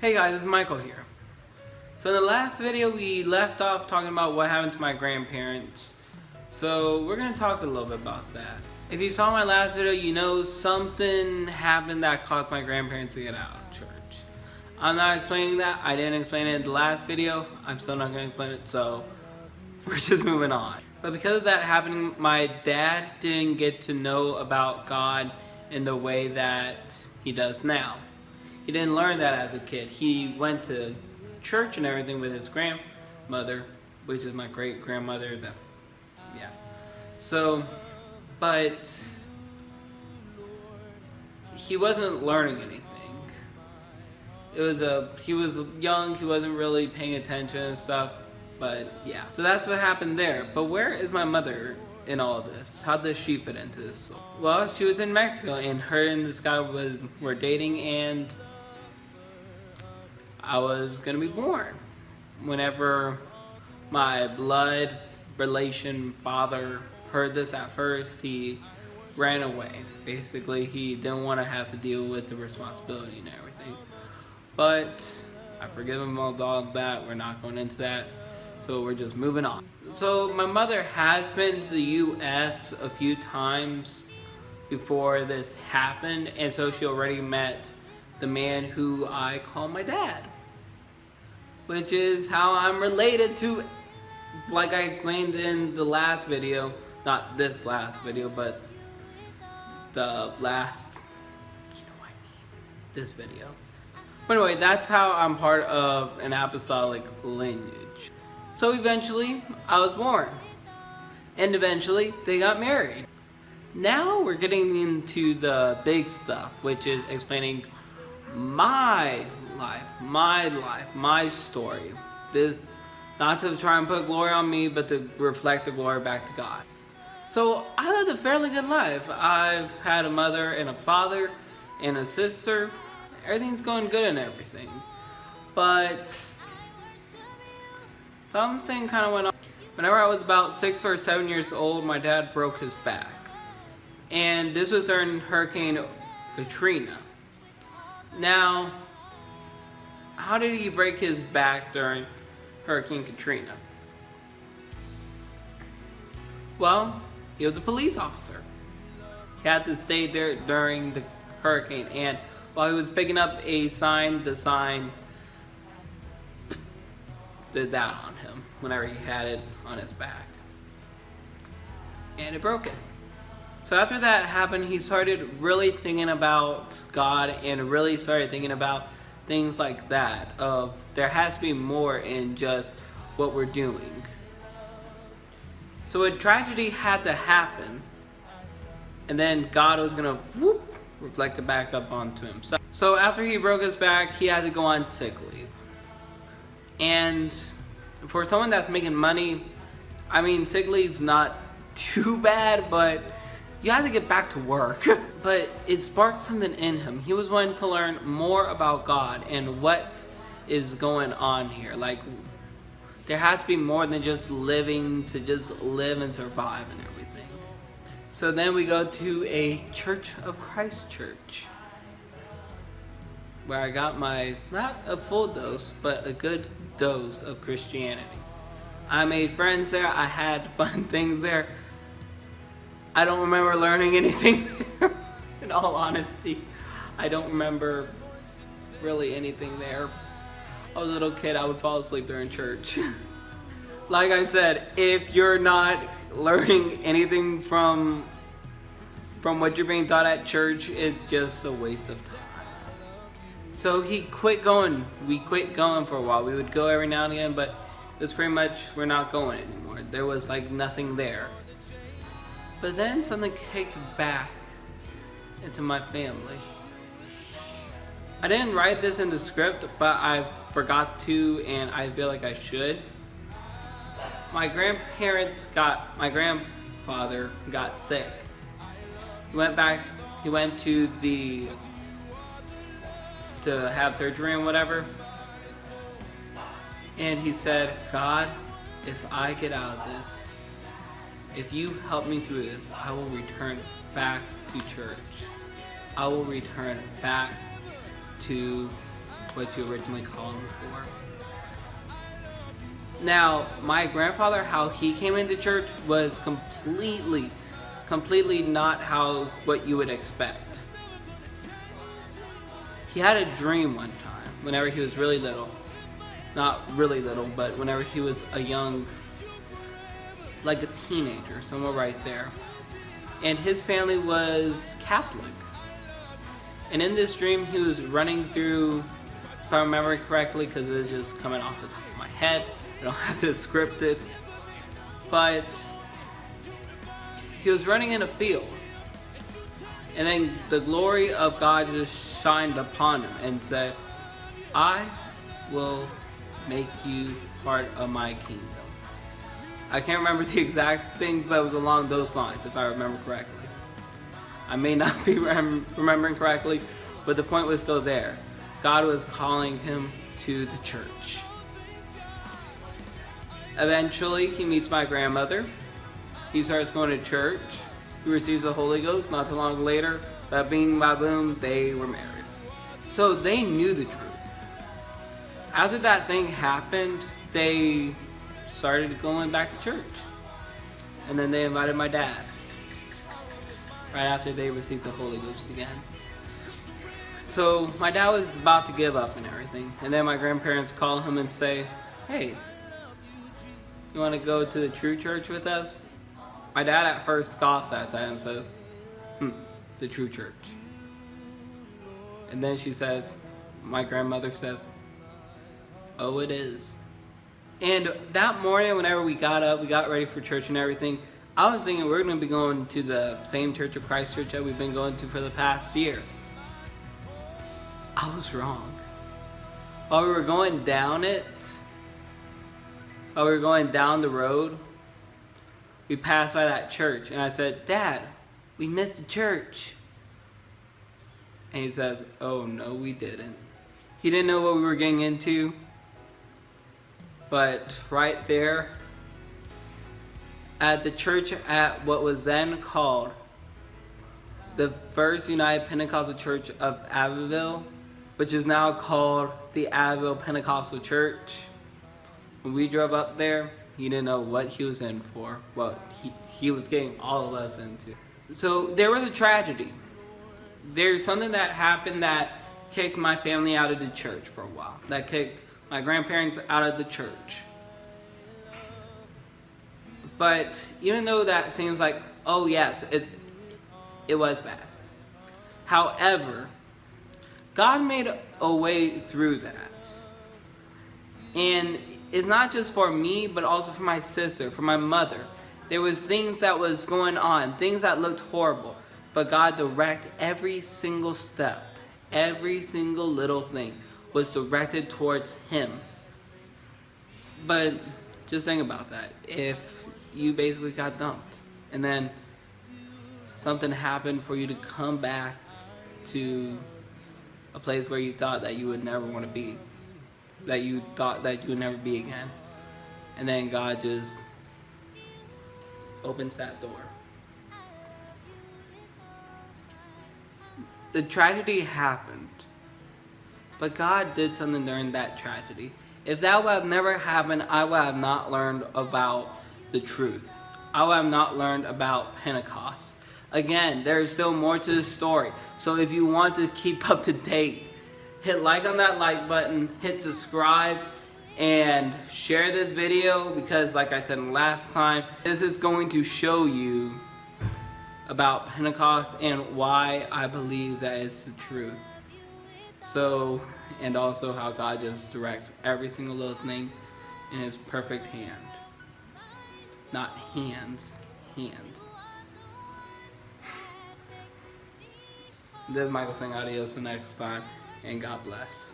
Hey guys, it's Michael here. So in the last video we left off talking about what happened to my grandparents. So we're going to talk a little bit about that. If you saw my last video, you know something happened that caused my grandparents to get out of church. I'm not explaining that. I didn't explain it in the last video. I'm still not going to explain it, so we're just moving on. But because of that happening, my dad didn't get to know about God in the way that he does now. He didn't learn that as a kid. He went to church and everything with his grandmother, which is my great grandmother. So, but he wasn't learning anything. He was young. He wasn't really paying attention and stuff. But yeah, so that's what happened there. But where is my mother in all of this? How does she fit into this? Well, she was in Mexico, and her and this guy were dating, and I was gonna be born. Whenever my blood relation father heard this at first, he ran away. Basically, he didn't want to have to deal with the responsibility and everything. But I forgive him all that. We're not going into that. So we're just moving on. So my mother has been to the US a few times before this happened, and so she already met the man who I call my dad, which is how I'm related to, like I explained in the last video, not this last video, but the last, this video. But anyway, that's how I'm part of an apostolic lineage. So eventually, I was born. And eventually, they got married. Now we're getting into the big stuff, which is explaining my life, my story. This, not to try and put glory on me, but to reflect the glory back to God. So I lived a fairly good life. I've had a mother and a father and a sister. Everything's going good and everything. But something kind of went on. Whenever I was about 6 or 7 years old, my dad broke his back. And this was during Hurricane Katrina. Now, how did he break his back during Hurricane Katrina? Well, he was a police officer. He had to stay there during the hurricane, and while he was picking up a sign, the sign did that on him whenever he had it on his back. And it broke it. So after that happened, he started really thinking about God and really started thinking about things like that, of there has to be more in just what we're doing. So a tragedy had to happen, and then God was gonna reflect it back up onto himself. So after he broke his back, he had to go on sick leave. And for someone that's making money, I mean, sick leave's not too bad, but you have to get back to work. But it sparked something in him. He was wanting to learn more about God and what is going on here. Like, there has to be more than just living to just live and survive and everything. So then we go to a Church of Christ church, where I got my, not a full dose, but a good dose of Christianity. I made friends there. I had fun things there. I don't remember learning anything there. In all honesty, I don't remember really anything there. I was a little kid. I would fall asleep during church. Like I said, if you're not learning anything from what you're being taught at church, it's just a waste of time. So he quit going. We quit going for a while. We would go every now and again, but it was pretty much, we're not going anymore. There was like nothing there. But then something kicked back into my family. I didn't write this in the script, but I forgot to, and I feel like I should. My grandfather got sick. He went to have surgery and whatever. And he said, God, if I get out of this, if you help me through this, I will return back to church. I will return back to what you originally called me for. Now, my grandfather, how he came into church was completely not what you would expect. He had a dream one time, whenever he was really little. Not really little, but whenever he was a young, like a teenager, somewhere right there. And his family was Catholic. And in this dream, he was running through, if I remember correctly, because it was just coming off the top of my head. I don't have to script it. But he was running in a field. And then the glory of God just shined upon him and said, I will make you part of my kingdom. I can't remember the exact things, but it was along those lines, if I remember correctly. I may not be remembering correctly, but the point was still there. God was calling him to the church. Eventually, he meets my grandmother. He starts going to church. He receives the Holy Ghost. Not too long later, ba-bing, ba-boom, they were married. So they knew the truth. After that thing happened, they started going back to church. And then they invited my dad. Right after they received the Holy Ghost again. So my dad was about to give up and everything. And then my grandparents call him and say, hey, you want to go to the true church with us? My dad at first scoffs at that and says, the true church. And then my grandmother says, oh, it is. And that morning, whenever we got up, we got ready for church and everything, I was thinking we're going to be going to the same Church of Christ church that we've been going to for the past year. I was wrong. While we were going down the road, we passed by that church, and I said, Dad, we missed the church. And he says, oh, no, we didn't. He didn't know what we were getting into, but right there, at the church at what was then called the First United Pentecostal Church of Abbeville, which is now called the Abbeville Pentecostal Church. When we drove up there, he didn't know what he was in for, what he was getting all of us into. So there was a tragedy. There's something that happened that kicked my family out of the church for a while. That kicked my grandparents out of the church. But even though that seems like, oh yes, it was bad. However, God made a way through that. And it's not just for me, but also for my sister, for my mother. There was things that was going on, things that looked horrible. But God directed every single step, every single little thing was directed towards Him. But just think about that. If you basically got dumped, and then something happened for you to come back to a place where you thought that you would never want to be, that you thought that you would never be again, and then God just opens that door. The tragedy happened, but God did something during that tragedy. If that would have never happened, I would have not learned about the truth. I would have not learned about Pentecost. Again, there is still more to the story. So if you want to keep up to date, hit like on that like button, hit subscribe, and share this video, because like I said last time, this is going to show you about Pentecost and why I believe that it's the truth. So, and also how God just directs every single little thing in His perfect hand. Not hands, hand. This is Michael saying adios till next time, and God bless.